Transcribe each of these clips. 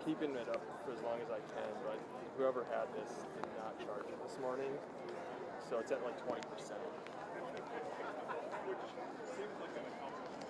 Keeping it up for as long as I can, but whoever had this did not charge it this morning, so it's at like 20%. Which seems like an accomplishment.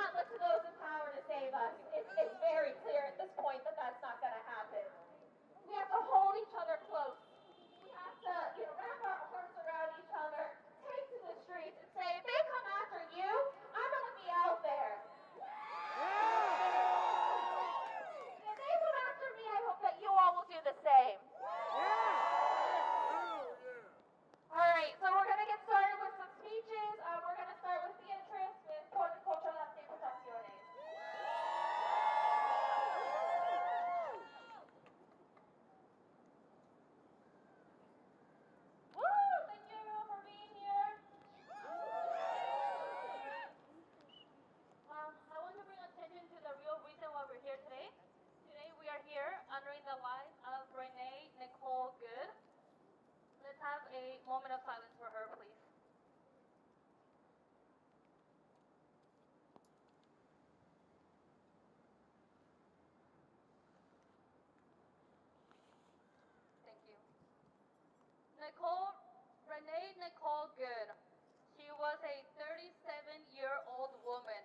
not look to those in power to save us. It's very clear at this point that that's not going to happen. We have to hold each other close. We have to, wrap our arms around each other, take to the streets, and say, if they come after you, I'm going to be out there. If they come after me, I hope that you all will do the same. All right, so we're going to get started with some speeches. We're going to start with Beatrice with Portland Contra Las Deportaciones. Woo! Thank you everyone for being here. I want to bring attention to the real reason why we're here today. Today we are here honoring the life of Renee Nicole Good. Let's have a moment of silence for her, please. Thank you. Renee Nicole Good. She was a 37-year-old woman.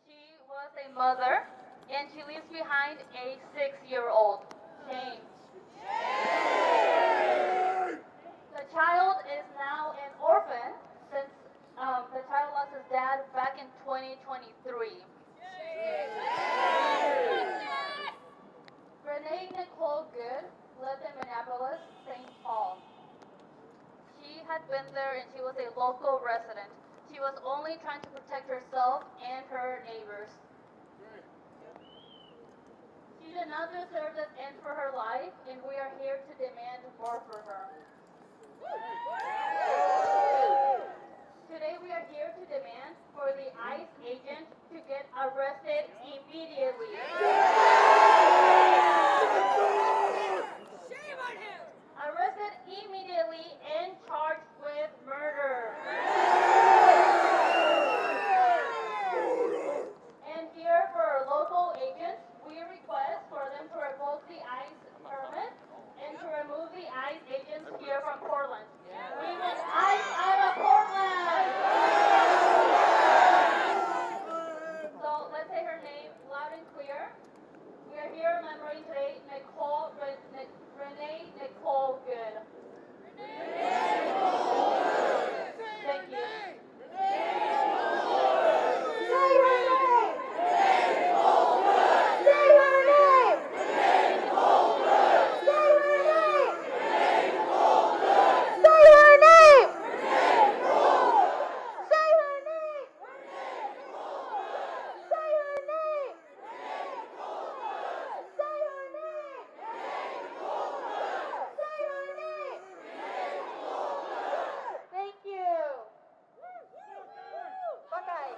She was a mother, and she leaves behind a 6-year-old, James. The child is now an orphan since the child lost his dad back in 2023. Renee Nicole Good lived in Minneapolis, St. Paul. She had been there and she was a local resident. She was only trying to protect herself and her neighbors. She did not deserve this end for her life, and we are here to demand more for her. Today we are here to demand for the ICE agent to get arrested immediately. Shame on him! Arrested immediately and charged with murder. And here for our local agents, we request for them to revoke the ICE permit and to remove the ICE agents here from Portland. We want ICE out of Portland! So let's say her name loud and clear. We are here remembering today Renee Nicole Good. Thank you. Say her name! Say her name! Say her name! Say her name! Say her name! Say her name! Say her name! Say her name! Thank you. Buckeye.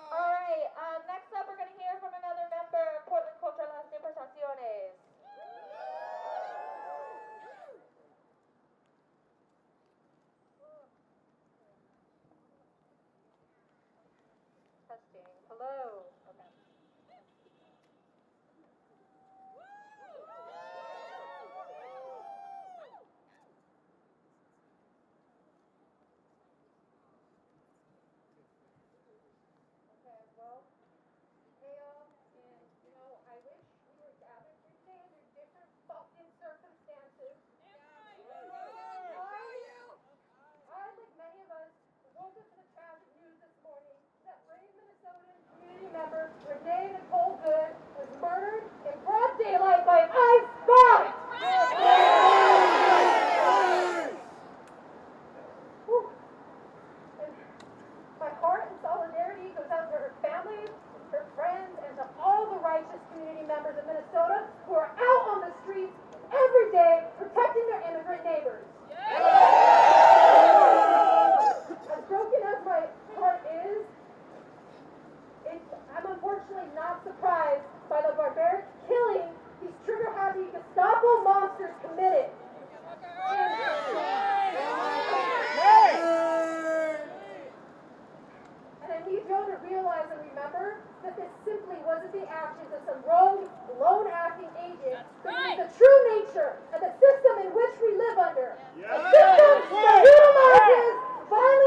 All right, next up we're going to hear from another member of Portland Contra Las Deportaciones. Testing. Hello. Okay. Okay, well, Teo, and I wish we were gathered here today under different fucking circumstances. I, like many of us, woke up to the tragic news this morning that brave Minnesotan community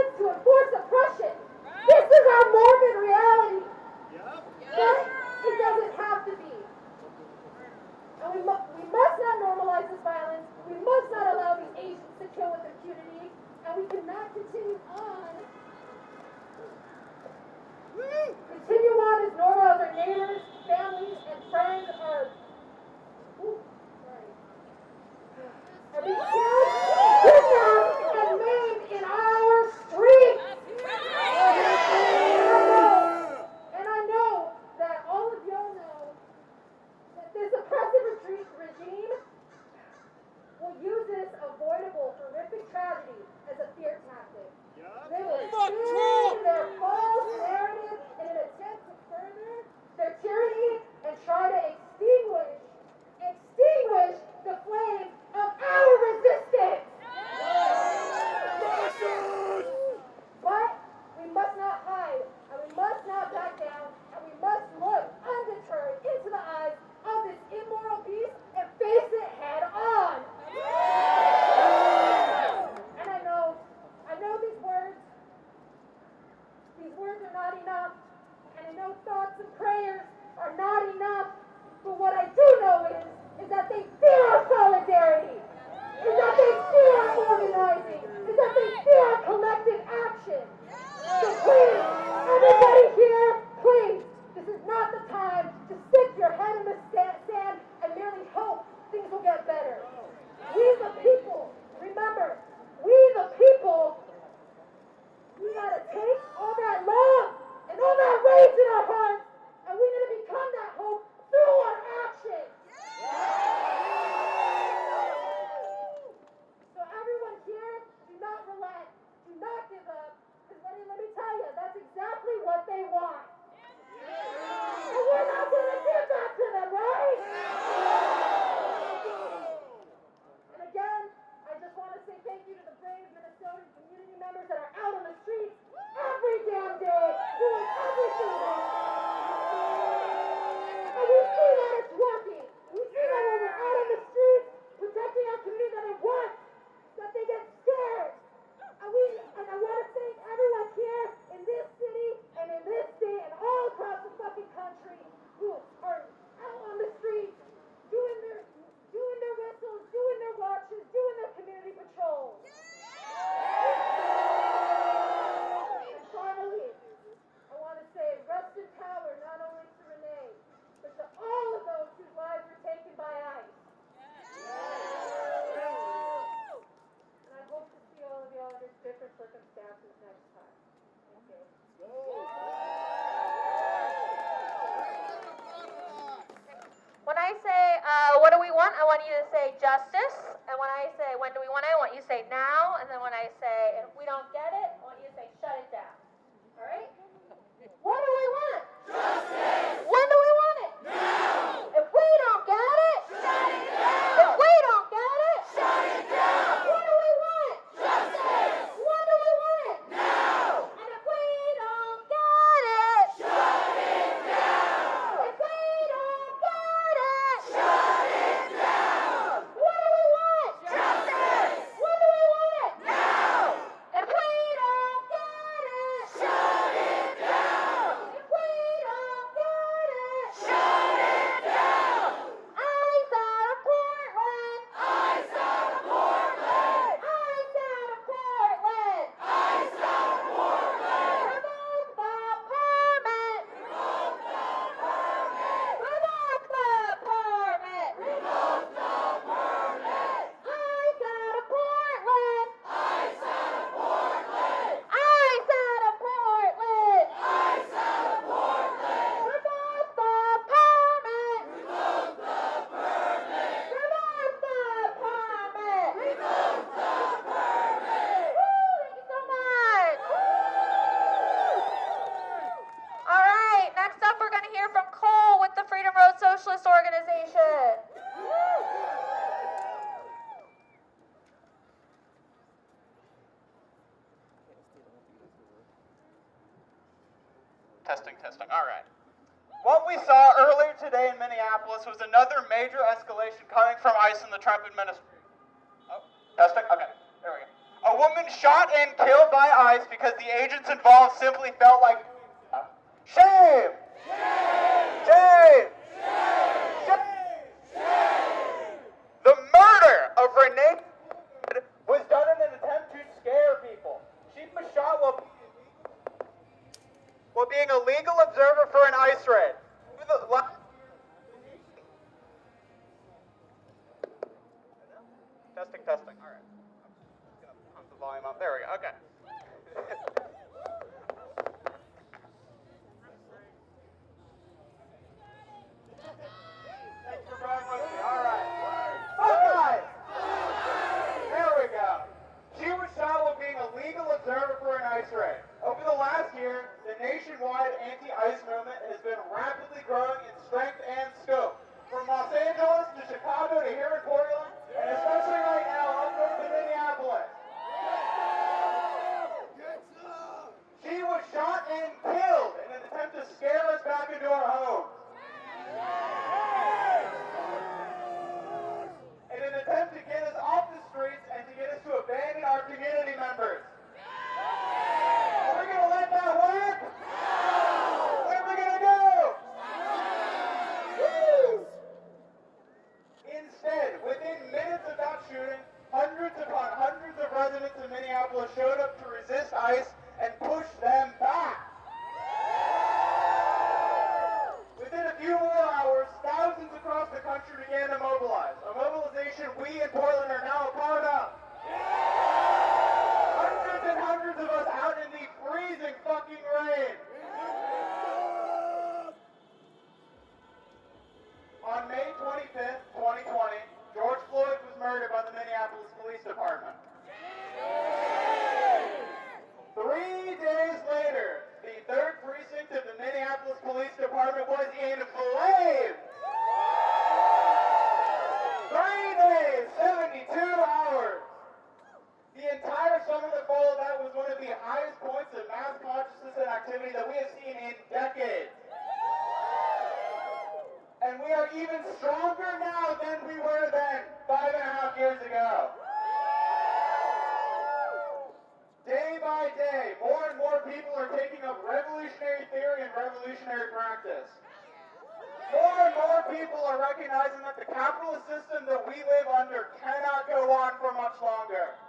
violence to enforce oppression. This is our morbid reality. But it doesn't have to be. And we must not normalize this violence. We must not allow these Asians to kill with impunity. And we cannot continue on as normal as our neighbors, families, and friends are being killed, kidnapped, and maimed in our streets. And I know that all of y'all know that this oppressive regime will use this avoidable, horrific tragedy as a fear tactic. They will spin their false narrative in an attempt to further their tyranny and try to extinguish the flame of our resistance. But we must not hide, and we must not back down, and we must look undeterred into the eyes of this immoral beast and face it head on. And I know these words are not enough, and I know thoughts and prayers are not enough, but what I do know is that they fear our solidarity, is that they fear our organizing, is that they fear our collective action. So please, everybody here, please, this is not the time to stick your head in the sand and merely hope things will get better. We the people, remember, we the people, we gotta take all that love and all that rage in our hearts, and we gotta become that hope through our action. So everyone here, do not relent, do not give up, because let me tell you, that's exactly what they want. And we're not gonna give that to them, right? And again, I just want to say thank you to the brave Minnesotan community members that are out on the streets every damn day doing everything they can. And we see that it's working. We see that when we're out on the streets protecting our community that it works, that they get scared. And I want to thank everyone here in this city and in this state and all across the fucking country who are out on the streets doing their whistles, doing their watches, doing their community patrols. And finally, I want to say rest in power not only to Renee, but to all of those whose lives were taken by ICE. And I hope to see all of y'all under different circumstances next time. Thank you. When I say, what do we want? I want you to say justice. And when I say, when do we want it? I want you to say now. And then when I say, if we don't get it, I want you to say, shut it down. All right? What do we want? Justice. When do we want it? Now. If we don't get it, shut it down. If we don't get it, shut it down. What do we want? Justice. When do we want it? Now. And if we don't get it, shut it down. If we don't get it, shut it down. What do we want? Justice. When do we want it? Now. If we don't get it, shut it down. If we don't get it, shut it down. Eyes out of Portland. Eyes out of Portland. Eyes out of Portland. Eyes out of Portland. Revoke the permit. Revoke the permit. Revoke the permit. Revoke the permit. Eyes out of Portland. Eyes out of Portland. Eyes out of Portland. Eyes out of Portland. Revoke the permit. Revoke the permit. Revoke the permit. Revoke the permit. Woo! Thank you so much. All right, next up we're going to hear from Cole with the Freedom Road Socialist Organization. Testing. All right. What we saw earlier today in Minneapolis was another major escalation coming from ICE and the Trump administration. Oh, testing? Okay, there we go. A woman shot and killed by ICE because the agents involved simply felt like shame! Shame! The murder of Renee was done in an attempt to scare people. She was shot while being a legal observer for an ICE raid. Testing. All right. Pump the volume up. There we go. Okay. Thanks for bearing with me. All right. Okay. There we go. She was shot while being a legal observer for an ICE raid. Over the last year, the nationwide anti-ICE movement has been rapidly growing in strength and scope. From Los Angeles to Chicago to here in Portland, and especially right now up north in Minneapolis. She was shot and killed in an attempt to scare us back into our homes. In an attempt to get us off the streets and to get us to abandon our community members. Are we going to let that work? What are we going to do? Woo! Instead, within minutes of that shooting, hundreds upon hundreds of residents in Minneapolis showed up to resist ICE and push them back. Within a few more hours, thousands across the country began to mobilize, a mobilization we in Portland are now a part of. Hundreds and hundreds of us out in the freezing fucking rain. On May 25th, 2020, George Floyd was murdered by the Minneapolis Police Department. 3 days later, the 3rd precinct of the Minneapolis Police Department was in flames. 3 days, 72 hours. The entire summer that followed that was one of the highest points of mass consciousness and activity that we have seen in decades. And we are even stronger now than we were then, 5.5 years ago. Day by day, more and more people are taking up revolutionary theory and revolutionary practice. More and more people are recognizing that the capitalist system that we live under cannot go on for much longer.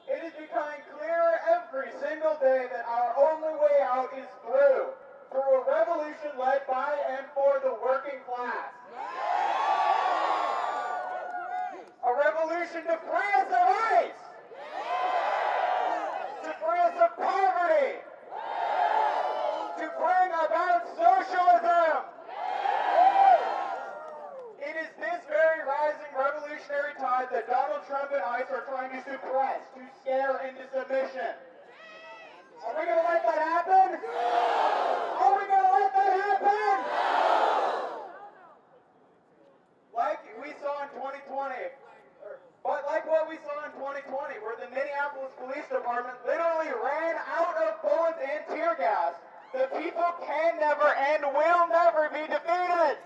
It is becoming clearer every single day that our only way out is through a revolution led by and for the working class. A revolution to free us of ICE, to free us of poverty, to bring about socialism. It is this very rising revolutionary tide that Donald Trump and ICE are trying to suppress, to scare into submission. Are we going to let that happen? Are we going to let that happen? Like we saw in 2020, but like what we saw in 2020, where the Minneapolis Police Department literally ran out of bullets and tear gas, the people can never and will never be defeated.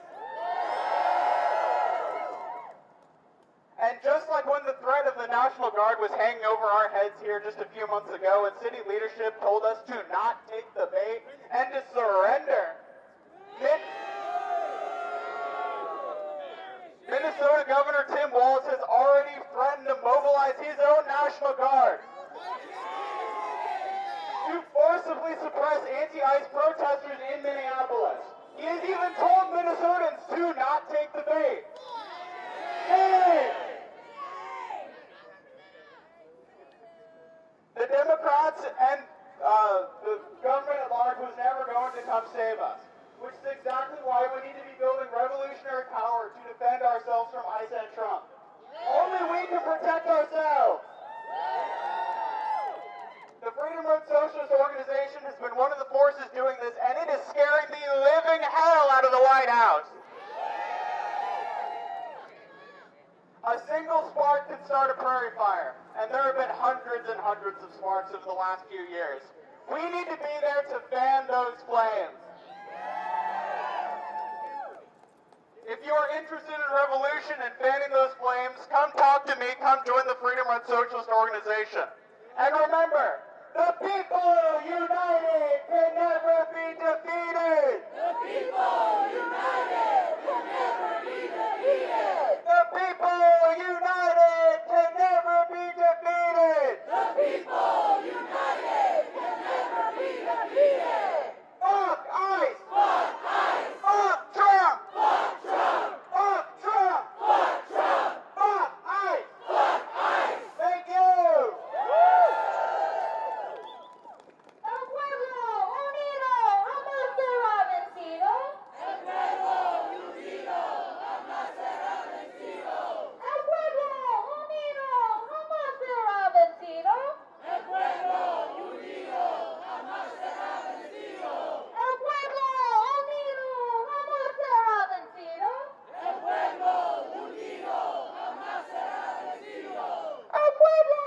And just like when the threat of the National Guard was hanging over our heads here just a few months ago and city leadership told us to not take the bait and to surrender, Minnesota Governor Tim Walz has already threatened to mobilize his own National Guard to forcibly suppress anti-ICE protesters in Minneapolis. He has even told Minnesotans to not take the bait. Hey! The Democrats and the government at large was never going to come save us, which is exactly why we need to be building revolutionary power to defend ourselves from ICE and Trump. Only we can protect ourselves. The Freedom Road Socialist Organization has been one of the forces doing this, and it is scaring the living hell out of the White House. A single spark can start a prairie fire, and there have been hundreds and hundreds of sparks over the last few years. We need to be there to fan those flames. If you are interested in revolution and fanning those flames, come talk to me, come join the Freedom Run Socialist Organization. And remember, the people united can never be defeated! The people united can never be defeated! The people united can never be defeated! The people united can never be defeated! Fuck ICE! Fuck ICE! Fuck Trump! Fuck Trump! Fuck Trump! Fuck Trump! Fuck ICE! Fuck ICE! Thank you! El pueblo unido jamás será vencido. El pueblo unido jamás será vencido. El pueblo unido jamás será vencido. El pueblo unido jamás será vencido. El pueblo unido jamás será vencido. El pueblo unido jamás será vencido. El pueblo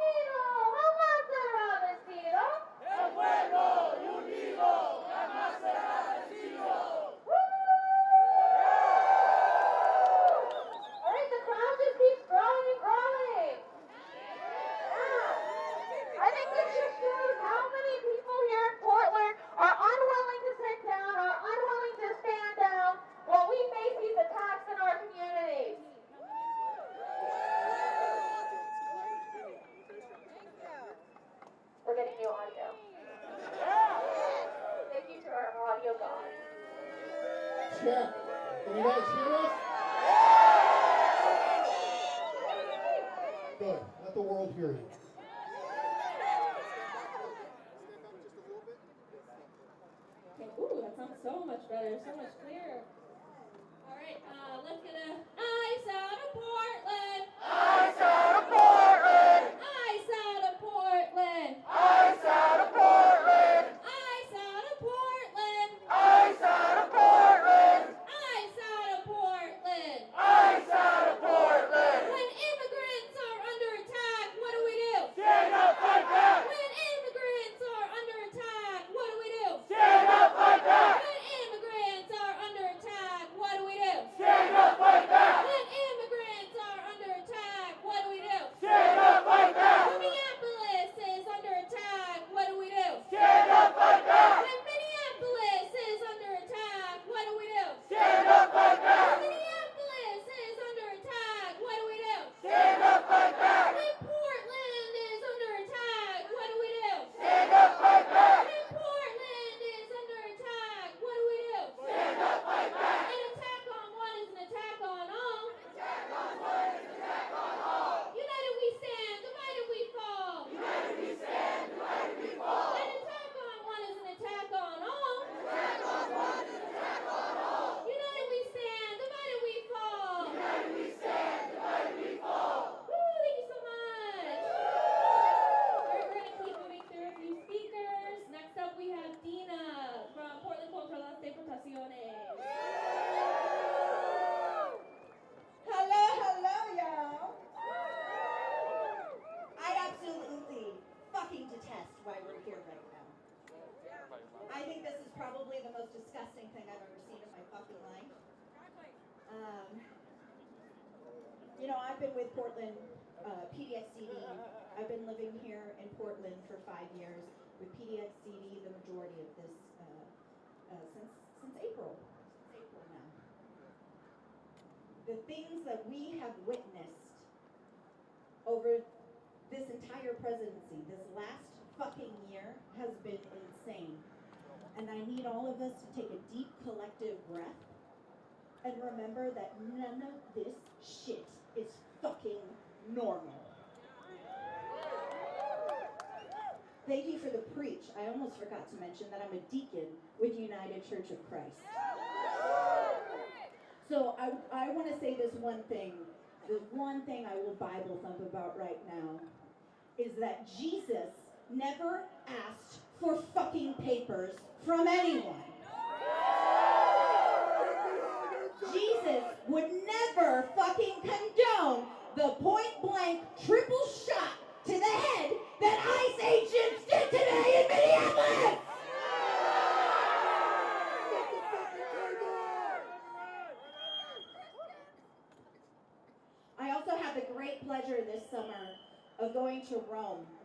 unido jamás será vencido. El pueblo unido jamás será vencido. All right, the crowd just keeps growing and growing. Yeah. I think this just shows how many people here in Portland are unwilling to sit down, are unwilling to stand down while we face these attacks in our communities. We're getting new audio. Thank you to our audio guys. Check. Can you guys hear us? Good. Let the world hear you. Okay, ooh, that sounds so much better, so much clearer. All right, let's get a ice out of Portland. ICE out of Portland! Ice out of Portland. ICE out of Portland! Ice out of Portland. ICE out of Portland! Ice out of Portland. ICE out of Portland! When immigrants are under attack, what do we do? Stand up, fight back! When immigrants are under attack, what do we do? Stand up, fight back! When immigrants are under attack, what do we do? Stand up, fight back! When immigrants are under attack, what do we do? Stand up, fight back! When Minneapolis is under attack, what do we do? Stand up, fight back! When Minneapolis is under attack, what do we do? Stand up, fight back! When Minneapolis is under attack, what do we do? Stand up, fight back! When Portland is under attack, what do we do? Stand up, fight back! When Portland is under attack, what do we do? Stand up, fight back! An attack on one is an attack on all. Attack on one is an attack on all! United we stand, divided we fall. United we stand, divided we fall! An attack on one is an attack on all. Attack on one is an attack on all! United we stand, divided we fall. United we stand, divided we fall! Woo, thank you so much. All right, we're gonna keep moving through a few speakers. Next up we have Dina from Portland Contra Las Deportaciones. Hello, y'all. I absolutely fucking detest why we're here right now. I think this is probably the most disgusting thing I've ever seen in my fucking life. You know, I've been with Portland PDXCD. I've been living here in Portland for 5 years with PDXCD the majority of this since April. Since April now. The things that we have witnessed over this entire presidency, this last fucking year, has been insane. And I need all of us to take a deep collective breath and remember that none of this shit is fucking normal. Thank you for the preach. I almost forgot to mention that I'm a deacon with United Church of Christ. So I want to say this one thing. The one thing I will Bible thump about right now is that Jesus never asked for fucking papers from anyone. Jesus would never fucking condone the point-blank triple shot to the head that ICE agents did today in Minneapolis!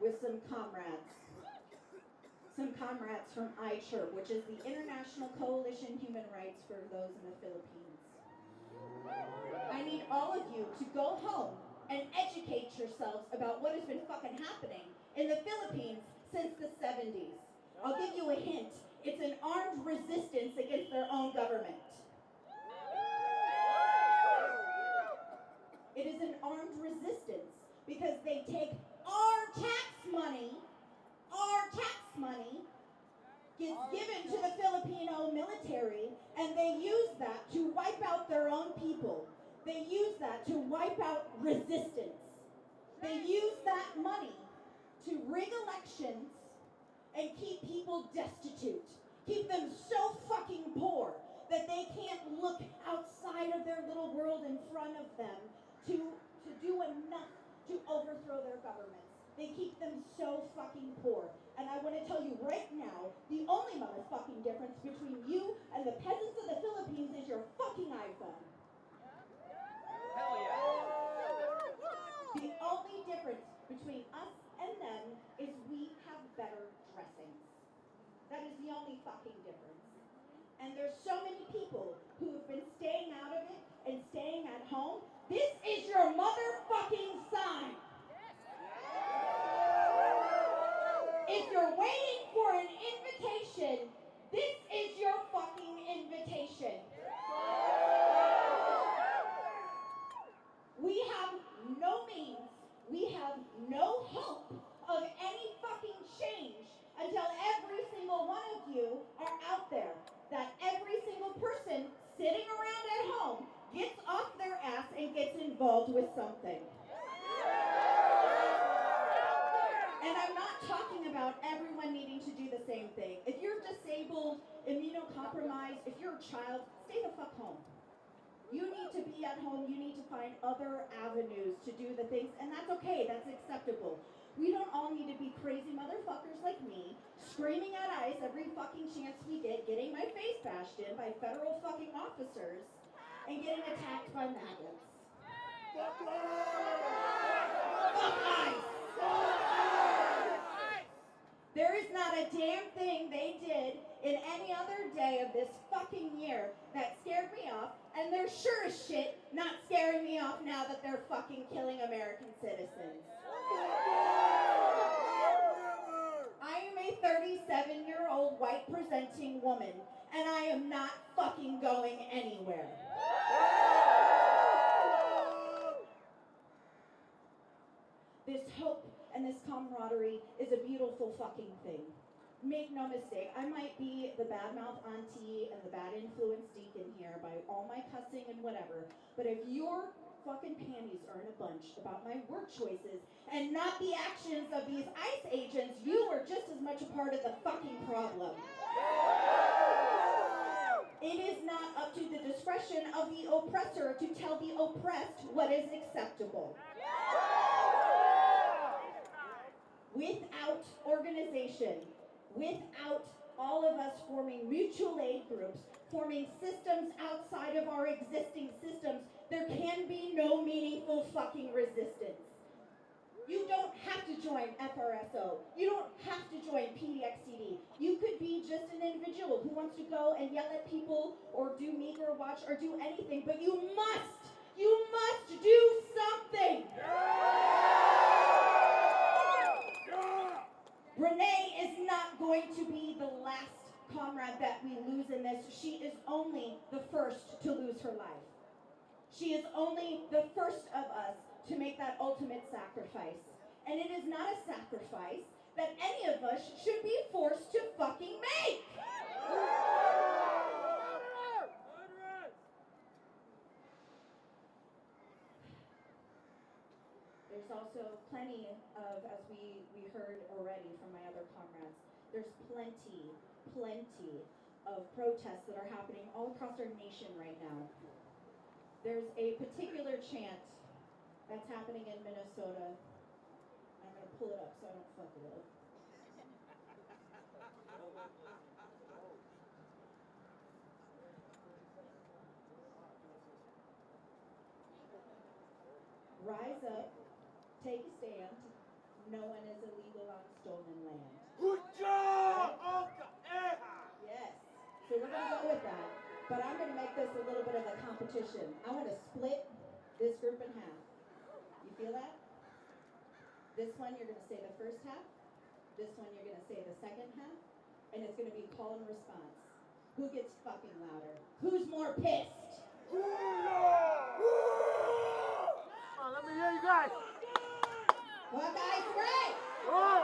with some comrades from iChirp, which is the International Coalition Human Rights for those in the Philippines. I need all of you to go home and educate yourselves about what has been fucking happening in the Philippines since the 70s. I'll give you a hint. It's an armed resistance against their own government. It is an armed resistance because they take our tax money gets given to the Filipino military, and they use that to wipe out their own people. They use that to wipe out resistance. They use that money to rig elections and keep people destitute. Keep them so fucking poor that they can't look outside of their little world in front of them to do enough to overthrow their governments. They keep them so fucking poor. And I want to tell you right now, the only motherfucking difference between you and the peasants of the Philippines is your fucking iPhone. Hell yeah. The only difference between us and them is we have better dressings. That is the only fucking difference. And there's so many people who have been staying out of it and staying at home. This is your motherfucking sign. If you're waiting for an invitation, this is your fucking invitation. We have no means, we have no hope of any fucking change until every single one of you are out there. That every single person sitting around at home gets off their ass and gets involved with something. And I'm not talking about everyone needing to do the same thing. If you're disabled, immunocompromised, if you're a child, stay the fuck home. You need to be at home. You need to find other avenues to do the things, and that's okay. That's acceptable. We don't all need to be crazy motherfuckers like me, screaming at ICE every fucking chance we get, getting my face bashed in by federal fucking officers, and getting attacked by maggots. Fuck ICE! There is not a damn thing they did in any other day of this fucking year that scared me off, and they're sure as shit not scaring me off now that they're fucking killing American citizens. I am a 37-year-old white presenting woman, and I am not fucking going anywhere. This hope and this camaraderie is a beautiful fucking thing. Make no mistake, I might be the badmouth auntie and the bad influence deacon here by all my cussing and whatever, but if your fucking panties are in a bunch about my work choices and not the actions of these ICE agents, you are just as much a part of the fucking problem. It is not up to the discretion of the oppressor to tell the oppressed what is acceptable. Without organization, without all of us forming mutual aid groups, forming systems outside of our existing systems, there can be no meaningful fucking resistance. You don't have to join FRSO. You don't have to join PDXCD. You could be just an individual who wants to go and yell at people or do meager watch or do anything, but you must do something. Renee is not going to be the last comrade that we lose in this. She is only the first to lose her life. She is only the first of us to make that ultimate sacrifice. And it is not a sacrifice that any of us should be forced to fucking make. There's also plenty of, as we heard already from my other comrades, there's plenty of protests that are happening all across our nation right now. There's a particular chant that's happening in Minnesota. I'm going to pull it up so I don't fuck it up. Rise up, take a stand. No one is illegal gonna go with that. But I'm gonna make this a little bit of a competition. I want to split this group in half. You feel that? This one you're gonna say the first half. This one you're gonna say the second half. And it's gonna be call and response. Who gets fucking louder? Who's more pissed? Come on, let me hear you guys. Buckeyes, right? Oh.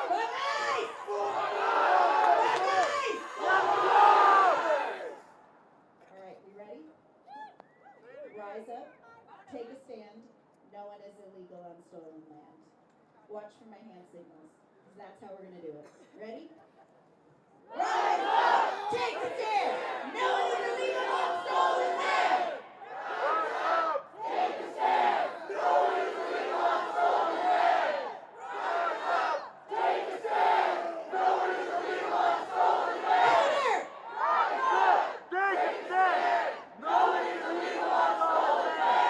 Buckeyes! All right, you ready? Rise up, take a stand. No one is illegal on stolen land. Watch for my hand signals, because that's how we're going to do it. Ready? Rise!